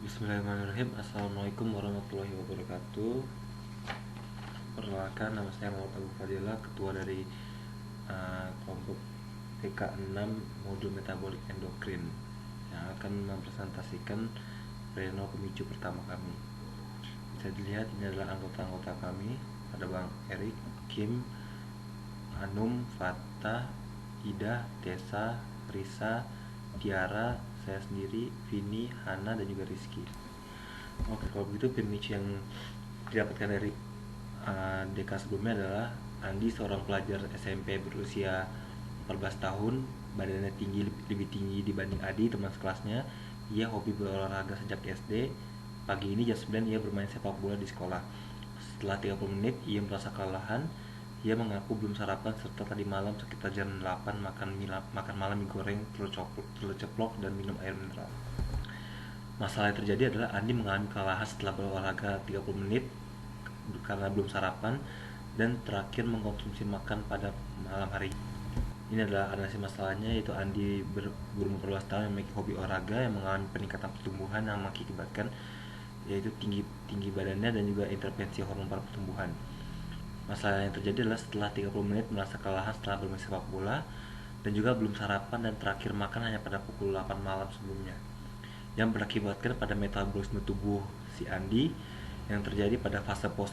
Bismillahirrahmanirrahim. Assalamualaikum warahmatullahi wabarakatuh. Perkenalkan, nama saya Muhammad Abu Fadilah, ketua dari kelompok TK6 modul metabolik endokrin yang akan mempresentasikan renal pemicu pertama kami. Bisa dilihat ini adalah anggota-anggota kami. Ada Bang Erik, Kim, Anum, Fatah, Ida, Tessa, Risa, Tiara, saya sendiri, Vini, Hana, dan juga Rizky. Oke, kalau begitu pemicu yang didapatkan dari DK sebelumnya adalah Andi, seorang pelajar SMP berusia 14 tahun, badannya lebih tinggi dibanding Adi, teman sekelasnya. Ia hobi berolahraga sejak SD. Pagi ini jam 9 ia bermain sepak bola di sekolah. Setelah 30 menit ia merasa kelelahan. Ia mengaku belum sarapan serta tadi malam sekitar jam 8 makan malam mie goreng, telur ceplok, dan minum air mineral. Masalah yang terjadi adalah Andi mengalami kelelahan setelah berolahraga 30 menit karena belum sarapan dan terakhir mengkonsumsi makan pada malam hari. Ini adalah analisis masalahnya, yaitu Andi berumur 14 tahun yang memiliki hobi olahraga yang mengalami peningkatan pertumbuhan yang mengakibatkan yaitu tinggi badannya dan juga intervensi hormon pada pertumbuhan. Masalah yang terjadi adalah setelah 30 menit merasa kelelahan setelah bermain sepak bola dan juga belum sarapan dan terakhir makan hanya pada pukul 8 malam sebelumnya, yang berakibatkan pada metabolisme tubuh si Andi. Yang terjadi pada fase post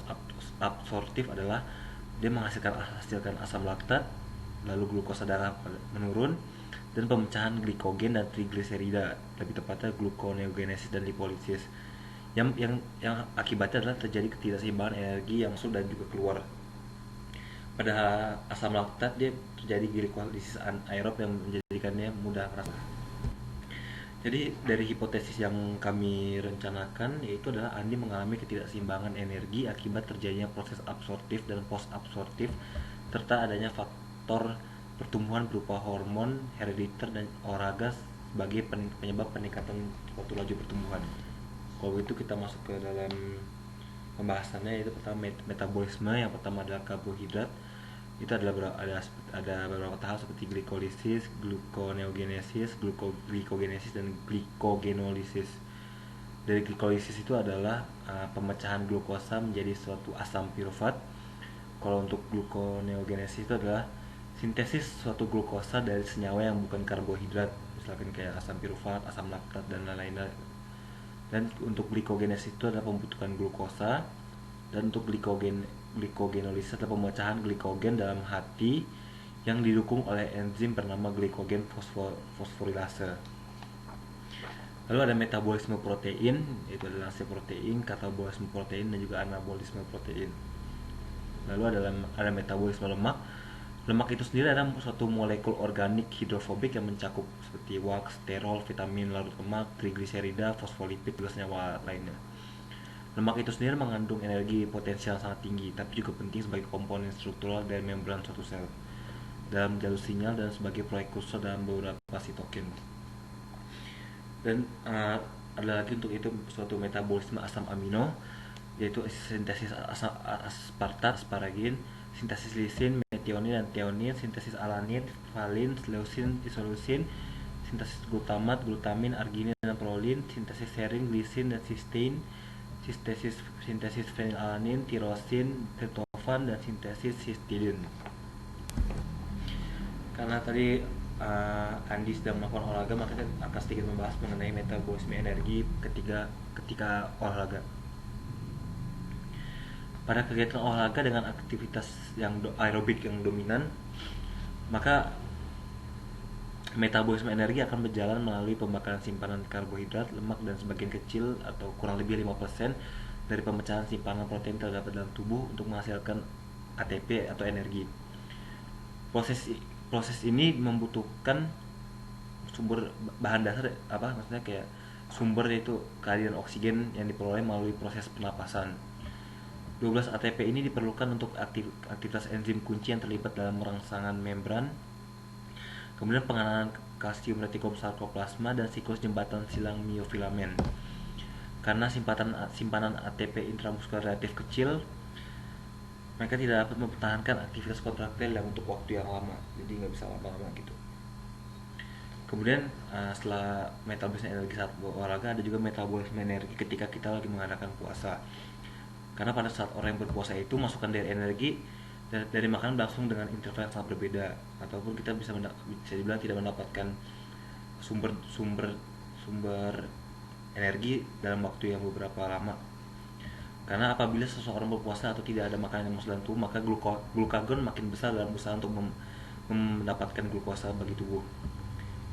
absorptif adalah dia menghasilkan asam laktat, lalu glukosa darah menurun, dan pemecahan glikogen dan trigliserida, lebih tepatnya gluconeogenesis dan lipolisis. Yang akibatnya adalah terjadi ketidakseimbangan energi yang masuk dan juga keluar. Pada asam laktat dia terjadi glikolisis anaerob yang menjadikannya mudah merasa. Jadi dari hipotesis yang kami rencanakan yaitu adalah Andi mengalami ketidakseimbangan energi akibat terjadinya proses absorptif dan post absorptif serta adanya faktor pertumbuhan berupa hormon, herediter, dan olahraga sebagai penyebab peningkatan suatu laju pertumbuhan. Kalau itu kita masuk ke dalam pembahasannya, yaitu pertama metabolisme. Yang pertama adalah karbohidrat. Itu adalah ada beberapa tahap seperti glikolisis, gluconeogenesis, glikogenesis, dan glikogenolysis. Dari glikolisis itu adalah pemecahan glukosa menjadi suatu asam pirufat. Kalau untuk gluconeogenesis itu adalah sintesis suatu glukosa dari senyawa yang bukan karbohidrat, misalkan kayak asam pirufat, asam laktat, dan lain-lain. Dan untuk glikogenesis itu adalah pembentukan glukosa, dan untuk glikogenolysis adalah pemecahan glikogen dalam hati yang didukung oleh enzim bernama glikogen fosforilase. Lalu ada metabolisme protein, yaitu adalah protein, katabolisme protein, dan juga anabolisme protein. Lalu ada metabolisme lemak. Lemak itu sendiri adalah suatu molekul organik hidrofobik yang mencakup seperti wax, sterol, vitamin larut lemak, trigliserida, fosfolipid, dan senyawa lainnya. Lemak itu sendiri mengandung energi potensial sangat tinggi, tapi juga penting sebagai komponen struktural dari membran suatu sel, dalam jalur sinyal, dan sebagai prekursor dalam beberapa sitokin. Dan ada lagi untuk itu suatu metabolisme asam amino, yaitu sintesis aspartat, asparagin, sintesis lisin, metionin, dan thionin, sintesis alanin, valin, leusin, isoleusin, sintesis glutamat, glutamin, arginin, dan prolin, sintesis serine, glisin, dan cysteine, sintesis fenilalanin, tirosin, triptofan, dan sintesis histidin. Karena tadi Andi sedang melakukan olahraga, maka saya akan sedikit membahas mengenai metabolisme energi ketika olahraga. Pada kegiatan olahraga dengan aktivitas yang aerobik yang dominan, maka metabolisme energi akan berjalan melalui pembakaran simpanan karbohidrat, lemak, dan sebagian kecil atau kurang lebih 5% dari pemecahan simpanan protein terdapat dalam tubuh untuk menghasilkan ATP atau energi. Proses ini membutuhkan sumber bahan dasar, maksudnya kayak sumber, yaitu kehadiran oksigen yang diperoleh melalui proses pernapasan. 12 ATP ini diperlukan untuk aktivitas enzim kunci yang terlibat dalam rangsangan membran, kemudian pengenalan kalsium retikulosarkoplasma, dan siklus jembatan silang miofilamen. Karena simpanan ATP intramuskular relatif kecil, mereka tidak dapat mempertahankan aktivitas kontraktil yang untuk waktu yang lama, jadi nggak bisa lama-lama gitu. Kemudian setelah metabolisme energi saat olahraga, ada juga metabolisme energi ketika kita lagi mengadakan puasa. Karena pada saat orang yang berpuasa itu masukan dari energi dari makanan langsung dengan interval yang sangat berbeda, ataupun kita bisa dibilang tidak mendapatkan sumber sumber sumber energi dalam waktu yang beberapa lama. Karena apabila seseorang berpuasa atau tidak ada makanan yang masuk dalam tubuh, maka glukagon makin besar dalam usaha untuk mendapatkan glukosa bagi tubuh.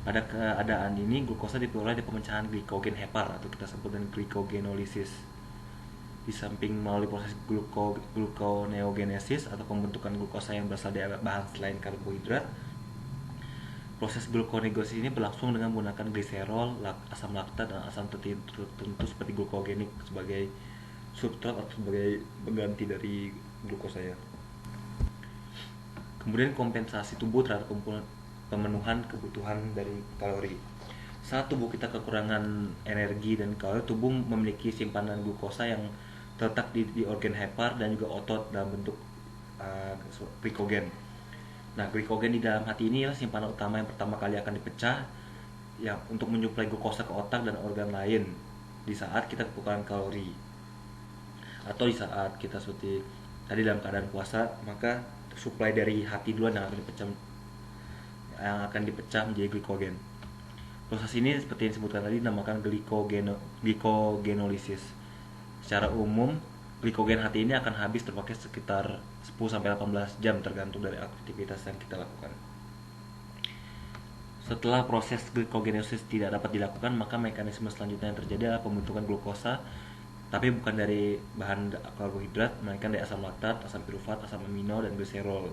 Pada keadaan ini, glukosa diperoleh dari pemecahan glikogen hepar atau kita sebut dengan glikogenolisis. Di samping melalui proses gluconeogenesis atau pembentukan glukosa yang berasal dari bahan selain karbohidrat, proses gluconeogenesis ini berlangsung dengan menggunakan gliserol, asam laktat, dan asam tertentu seperti glukogenik sebagai substrat atau sebagai pengganti dari glukosa ya. Kemudian kompensasi tubuh terhadap pemenuhan kebutuhan dari kalori. Saat tubuh kita kekurangan energi dan kalori, tubuh memiliki simpanan glukosa yang terletak di organ hepar dan juga otot dalam bentuk glikogen. Nah, glikogen di dalam hati ini adalah simpanan utama yang pertama kali akan dipecah yang untuk menyuplai glukosa ke otak dan organ lain di saat kita kekurangan kalori. Atau di saat kita seperti tadi dalam keadaan puasa, maka suplai dari hati duluan yang akan dipecah menjadi glikogen. Proses ini seperti yang disebutkan tadi dinamakan glikogenolisis. Secara umum, glikogen hati ini akan habis terpakai sekitar 10-18 jam tergantung dari aktivitas yang kita lakukan. Setelah proses glikogenolisis tidak dapat dilakukan, maka mekanisme selanjutnya yang terjadi adalah pembentukan glukosa, tapi bukan dari bahan karbohidrat, melainkan dari asam laktat, asam pirufat, asam amino, dan gliserol.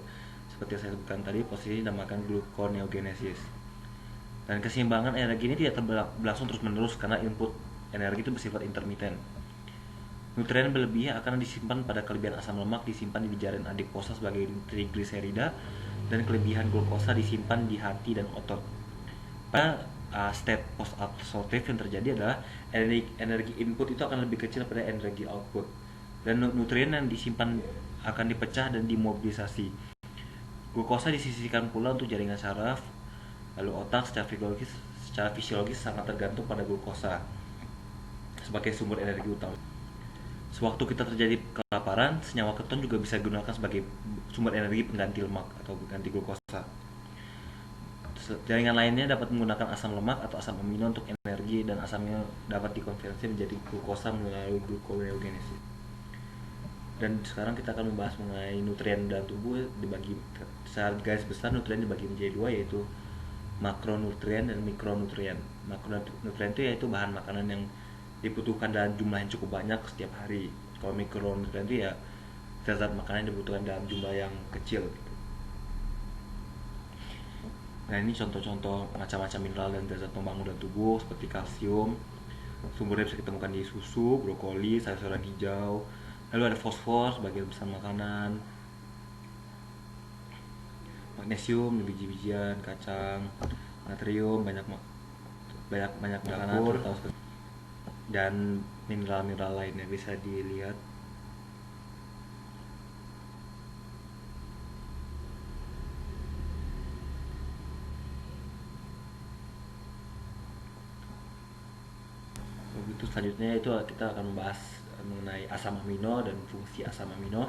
Seperti yang saya sebutkan tadi, posisi ini dinamakan gluconeogenesis. Dan keseimbangan energi ini tidak berlangsung terus-menerus karena input energi itu bersifat intermiten. Nutrien berlebih akan disimpan pada kelebihan asam lemak disimpan di jarin adiposa sebagai trigliserida, dan kelebihan glukosa disimpan di hati dan otot. Pada state post absorptive yang terjadi adalah energi input itu akan lebih kecil daripada energi output, dan nutrien yang disimpan akan dipecah dan dimobilisasi. Glukosa disisihkan pula untuk jaringan saraf, lalu otak secara fisiologis sangat tergantung pada glukosa sebagai sumber energi utama. Sewaktu kita terjadi kelaparan, senyawa keton juga bisa digunakan sebagai sumber energi pengganti lemak atau pengganti glukosa. Jaringan lainnya dapat menggunakan asam lemak atau asam amino untuk energi, dan asamnya dapat dikonversi menjadi glukosa melalui gluconeogenesis. Dan sekarang kita akan membahas mengenai nutrien dalam tubuh. Dibagi secara garis besar, nutrien dibagi menjadi dua, yaitu makronutrien dan mikronutrien. Makronutrien itu yaitu bahan makanan yang dibutuhkan dalam jumlah yang cukup banyak setiap hari. Kalau mikronutrien itu ya zat-zat makanan yang dibutuhkan dalam jumlah yang kecil gitu. Nah, ini contoh-contoh macam-macam mineral dan zat-zat pembangun dalam tubuh seperti kalsium. Sumbernya bisa ditemukan di susu, brokoli, sayur-sayuran hijau. Lalu ada fosfor sebagai besar makanan, magnesium di biji-bijian, kacang, natrium banyak makanan, dan mineral-mineral lainnya bisa dilihat. Begitu selanjutnya itu kita akan membahas mengenai asam amino dan fungsi asam amino.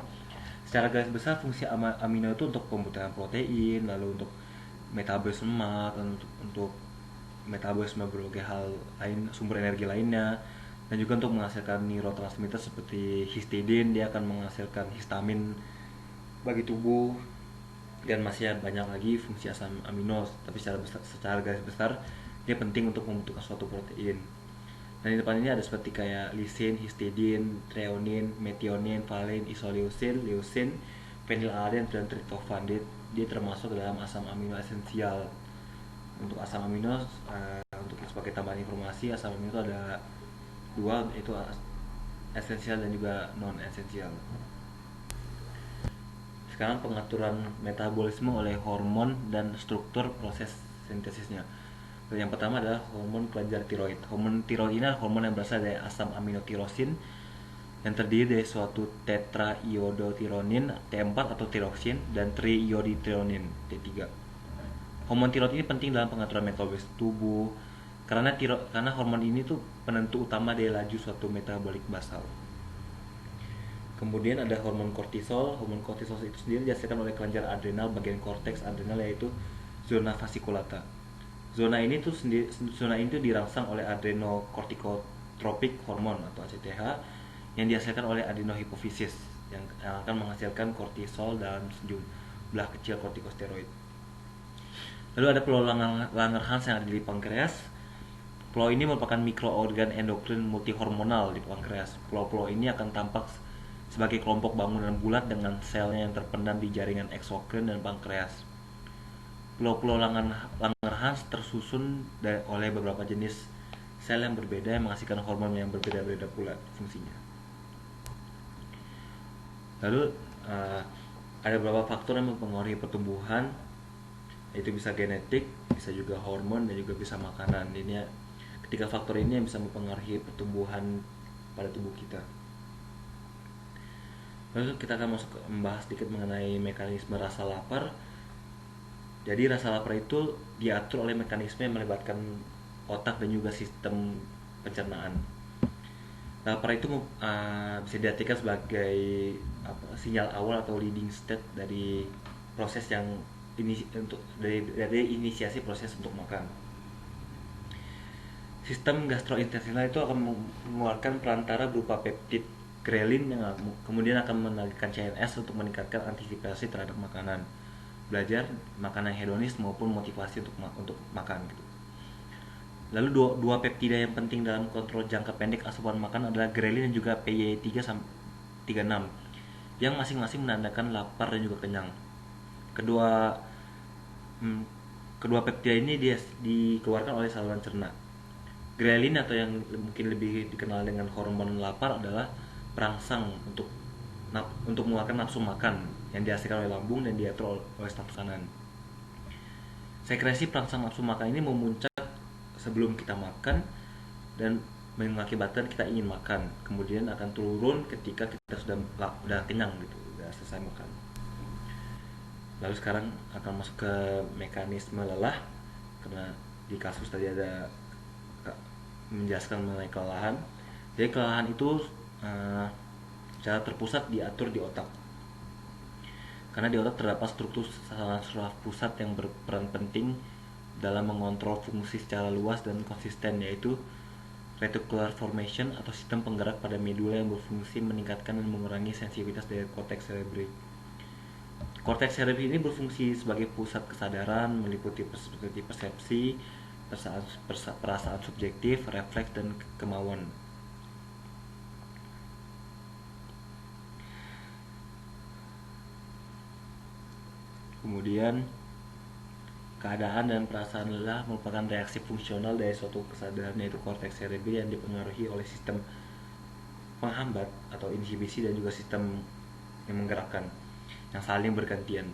Secara garis besar, fungsi amino itu untuk pembuatan protein, lalu untuk metabolisme lemak, untuk metabolisme berbagai hal lain, sumber energi lainnya, dan juga untuk menghasilkan neurotransmitter seperti histidin. Dia akan menghasilkan histamin bagi tubuh, dan masih banyak lagi fungsi asam amino. Tapi secara garis besar dia penting untuk membentuk suatu protein. Dan di depan ini ada seperti kayak lisin, histidin, treonin, metionin, valin, isoleucin, leucin, fenilalanin, dan tryptophan. Dia termasuk dalam asam amino esensial. Untuk asam amino, untuk sebagai tambahan informasi, asam amino itu ada dua, yaitu esensial dan juga non esensial. Sekarang pengaturan metabolisme oleh hormon dan struktur proses sintesisnya. Yang pertama adalah hormon kelenjar tiroid. Hormon tiroid ini adalah hormon yang berasal dari asam aminotirosin yang terdiri dari suatu tetraiodothyronine T4 atau tiroksin dan triiodothyronine T3. Hormon tiroid ini penting dalam pengaturan metabolisme tubuh karena hormon ini tuh penentu utama dari laju suatu metabolik basal. Kemudian ada hormon kortisol. Hormon kortisol itu sendiri dihasilkan oleh kelenjar adrenal bagian korteks adrenal, yaitu zona fasciculata. Zona ini tuh dirangsang oleh adrenocorticotropic hormone atau ACTH yang dihasilkan oleh adenohipofisis yang akan menghasilkan kortisol dalam sejumlah kecil kortikosteroid. Lalu ada pulau Langerhans yang ada di pankreas. Pulau ini merupakan mikroorgan endokrin multihormonal di pankreas. Pulau-pulau ini akan tampak sebagai kelompok bangunan bulat dengan selnya yang terpendam di jaringan eksokrin dan pankreas. Pulau-pulau Langerhans tersusun oleh beberapa jenis sel yang berbeda yang menghasilkan hormon yang berbeda-beda pula fungsinya. Lalu ada beberapa faktor yang mempengaruhi pertumbuhan, yaitu bisa genetik, bisa juga hormon, dan juga bisa makanan. Ini ketiga faktor ini yang bisa mempengaruhi pertumbuhan pada tubuh kita. Lalu kita akan membahas sedikit mengenai mekanisme rasa lapar. Jadi rasa lapar itu diatur oleh mekanisme yang melibatkan otak dan juga sistem pencernaan. Lapar itu bisa diartikan sebagai sinyal awal atau leading state dari proses yang dari inisiasi proses untuk makan. Sistem gastrointestinal itu akan mengeluarkan perantara berupa peptid grelin yang kemudian akan menagihkan CNS untuk meningkatkan antisipasi terhadap makanan, belajar makanan hedonis maupun motivasi untuk makan gitu. Lalu dua peptida yang penting dalam kontrol jangka pendek asupan makan adalah grelin dan juga PY3-36 yang masing-masing menandakan lapar dan juga kenyang. Kedua peptida ini dikeluarkan oleh saluran cerna. Grelin atau yang mungkin lebih dikenal dengan hormon lapar adalah perangsang untuk mengeluarkan nafsu makan yang dihasilkan oleh lambung dan diatur oleh staf kanan. Sekresi perangsang nafsu makan ini memuncak sebelum kita makan dan mengakibatkan kita ingin makan, kemudian akan turun ketika kita sudah kenyang gitu, sudah selesai makan. Lalu sekarang akan masuk ke mekanisme lelah, karena di kasus tadi ada menjelaskan mengenai kelelahan. Jadi kelelahan itu secara terpusat diatur di otak, karena di otak terdapat struktur saraf pusat yang berperan penting dalam mengontrol fungsi secara luas dan konsisten, yaitu reticular formation atau sistem penggerak pada medula yang berfungsi meningkatkan dan mengurangi sensitivitas dari korteks cerebri. Korteks cerebri ini berfungsi sebagai pusat kesadaran, meliputi seperti persepsi, perasaan subjektif, refleks, dan kemauan. Kemudian keadaan dan perasaan lelah merupakan reaksi fungsional dari suatu kesadaran, yaitu korteks cerebri yang dipengaruhi oleh sistem penghambat atau inhibisi dan juga sistem yang menggerakkan yang saling bergantian.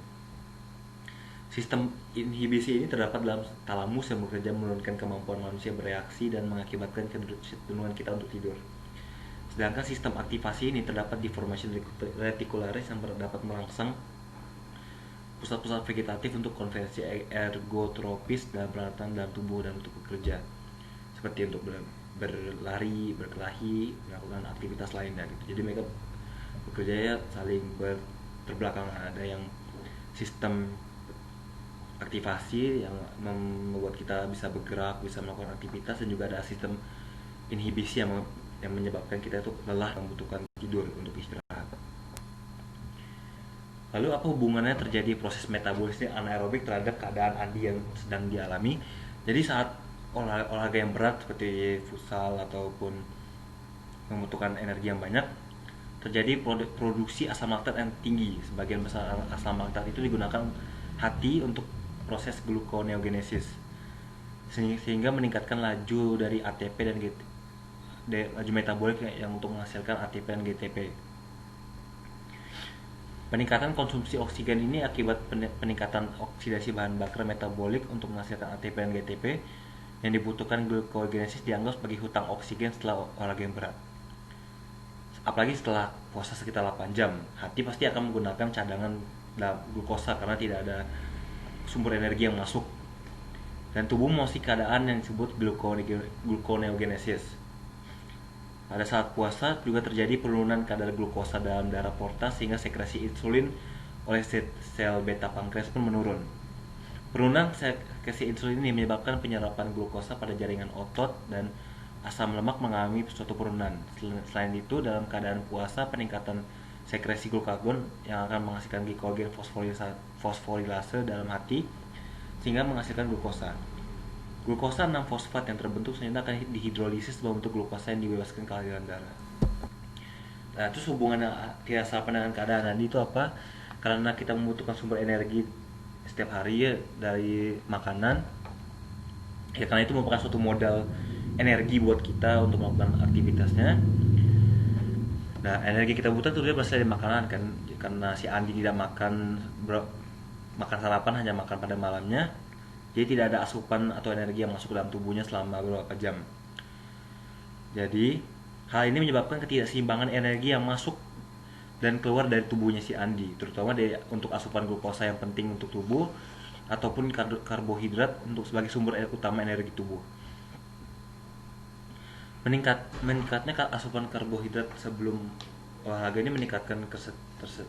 Sistem inhibisi ini terdapat dalam talamus yang bekerja menurunkan kemampuan manusia bereaksi dan mengakibatkan kecenderungan kita untuk tidur. Sedangkan sistem aktivasi ini terdapat di formation reticularis yang dapat merangsang pusat-pusat vegetatif untuk konversi ergotropis dalam peralatan dalam tubuh dan untuk bekerja, seperti untuk berlari, berkelahi, melakukan aktivitas lainnya gitu. Jadi mereka bekerja ya saling terbelakangan. Ada yang sistem aktivasi yang membuat kita bisa bergerak, bisa melakukan aktivitas, dan juga ada sistem inhibisi yang menyebabkan kita itu lelah, membutuhkan tidur untuk istirahat. Lalu apa hubungannya terjadi proses metabolisme anaerobik terhadap keadaan Andi yang sedang dialami? Jadi saat olahraga yang berat seperti futsal ataupun membutuhkan energi yang banyak, terjadi produksi asam laktat yang tinggi. Sebagian besar asam laktat itu digunakan hati untuk proses gluconeogenesis, sehingga meningkatkan laju dari ATP dan laju metabolik yang untuk menghasilkan ATP dan GTP. Peningkatan konsumsi oksigen ini akibat peningkatan oksidasi bahan bakar metabolik untuk menghasilkan ATP dan GTP yang dibutuhkan glucogenesis dianggap sebagai hutang oksigen setelah olahraga yang berat. Apalagi setelah puasa sekitar 8 jam, hati pasti akan menggunakan cadangan glukosa karena tidak ada sumber energi yang masuk dan tubuh memasuki keadaan yang disebut gluconeogenesis. Pada saat puasa juga terjadi penurunan kadar glukosa dalam darah porta sehingga sekresi insulin oleh sel beta pankreas pun menurun. Penurunan sekresi insulin ini menyebabkan penyerapan glukosa pada jaringan otot dan asam lemak mengalami suatu penurunan. Selain itu, dalam keadaan puasa, peningkatan sekresi glukagon yang akan menghasilkan glikogen fosforilase dalam hati sehingga menghasilkan glukosa. Glukosa 6-fosfat yang terbentuk selanjutnya akan dihidrolisis membentuk glukosa yang dibebaskan ke aliran darah. Nah, terus hubungannya tidak sama dengan keadaan tadi itu apa? Karena kita membutuhkan sumber energi setiap hari ya dari makanan. Ya karena itu merupakan suatu modal energi buat kita untuk melakukan aktivitasnya. Nah, energi kita butuh tentunya berasal dari makanan kan. Karena si Andi tidak makan sarapan, hanya makan pada malamnya. Jadi tidak ada asupan atau energi yang masuk ke dalam tubuhnya selama beberapa jam. Jadi hal ini menyebabkan ketidakseimbangan energi yang masuk dan keluar dari tubuhnya si Andi, terutama untuk asupan glukosa yang penting untuk tubuh ataupun karbohidrat untuk sebagai sumber utama energi tubuh. Meningkatnya asupan karbohidrat sebelum olahraga ini meningkatkan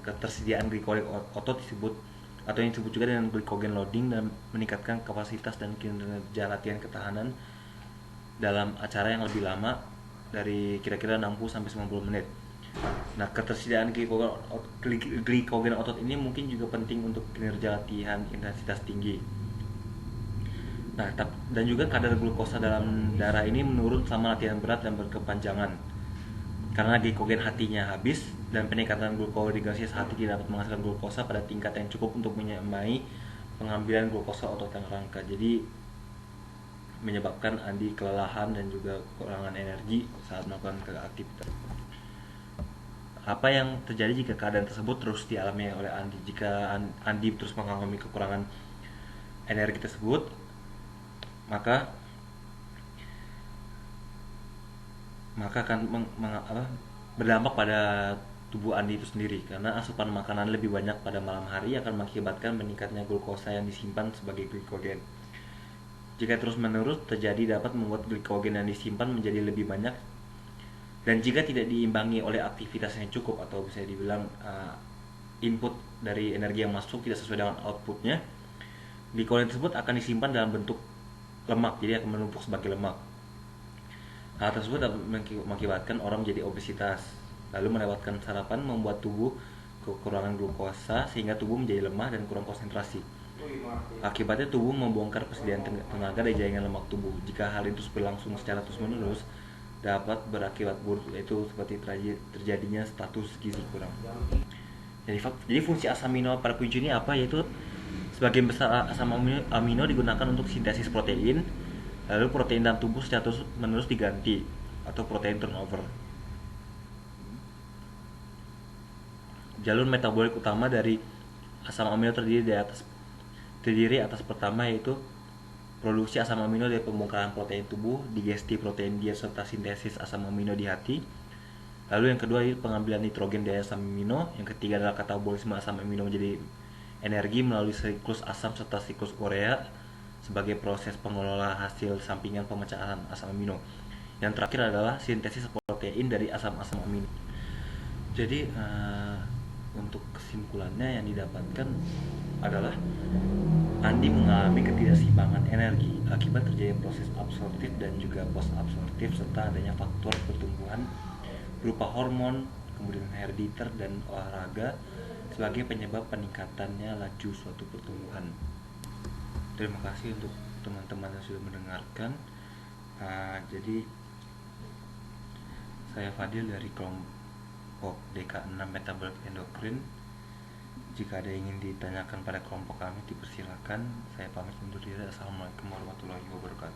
ketersediaan glikogen otot yang disebut juga dengan glikogen loading dan meningkatkan kapasitas dan kinerja latihan ketahanan dalam acara yang lebih lama dari kira-kira 60-90 menit. Nah, ketersediaan glikogen otot ini mungkin juga penting untuk kinerja latihan intensitas tinggi. Nah, dan juga kadar glukosa dalam darah ini menurun selama latihan berat dan berkepanjangan. Karena glikogen hatinya habis dan peningkatan glukoneogenesis hati tidak dapat menghasilkan glukosa pada tingkat yang cukup untuk menyamai pengambilan glukosa otot yang rangka. Jadi menyebabkan Andi kelelahan dan juga kekurangan energi saat melakukan aktivitas. Apa yang terjadi jika keadaan tersebut terus dialami oleh Andi? Jika Andi terus mengalami kekurangan energi tersebut, maka akan berdampak pada tubuh Andi itu sendiri, karena asupan makanan lebih banyak pada malam hari akan mengakibatkan meningkatnya glukosa yang disimpan sebagai glikogen. Jika terus menerus terjadi dapat membuat glikogen yang disimpan menjadi lebih banyak, dan jika tidak diimbangi oleh aktivitas yang cukup atau bisa dibilang input dari energi yang masuk tidak sesuai dengan outputnya, glikogen tersebut akan disimpan dalam bentuk lemak, jadi akan menumpuk sebagai lemak. Hal tersebut dapat mengakibatkan orang menjadi obesitas, lalu melewatkan sarapan membuat tubuh kekurangan glukosa sehingga tubuh menjadi lemah dan kurang konsentrasi. Akibatnya tubuh membongkar persediaan tenaga dari jaringan lemak tubuh. Jika hal itu berlangsung secara terus-menerus, dapat berakibat buruk, yaitu seperti terjadinya status gizi kurang. Jadi fungsi asam amino pada kelinci ini apa? Yaitu sebagian besar asam amino digunakan untuk sintesis protein, lalu protein dalam tubuh secara terus-menerus diganti atau protein turnover. Jalur metabolik utama dari asam amino terdiri atas pertama yaitu produksi asam amino dari pembongkaran protein tubuh, digesti protein dia serta sintesis asam amino di hati. Lalu yang kedua yaitu pengambilan nitrogen dari asam amino. Yang ketiga adalah katabolisme asam amino menjadi energi melalui siklus asam serta siklus urea sebagai proses pengelola hasil sampingan pemecahan asam amino. Yang terakhir adalah sintesis protein dari asam-asam amino. Jadi untuk kesimpulannya yang didapatkan adalah Andi mengalami ketidakseimbangan energi akibat terjadi proses absorptif dan juga post absorptif serta adanya faktor pertumbuhan berupa hormon, kemudian herediter dan olahraga sebagai penyebab peningkatannya laju suatu pertumbuhan. Terima kasih untuk teman-teman yang sudah mendengarkan. Jadi saya Fadil dari kelompok DK6 Metabolic Endocrine. Jika ada yang ingin ditanyakan pada kelompok kami, dipersilakan. Saya pamit undur diri. Assalamualaikum warahmatullahi wabarakatuh.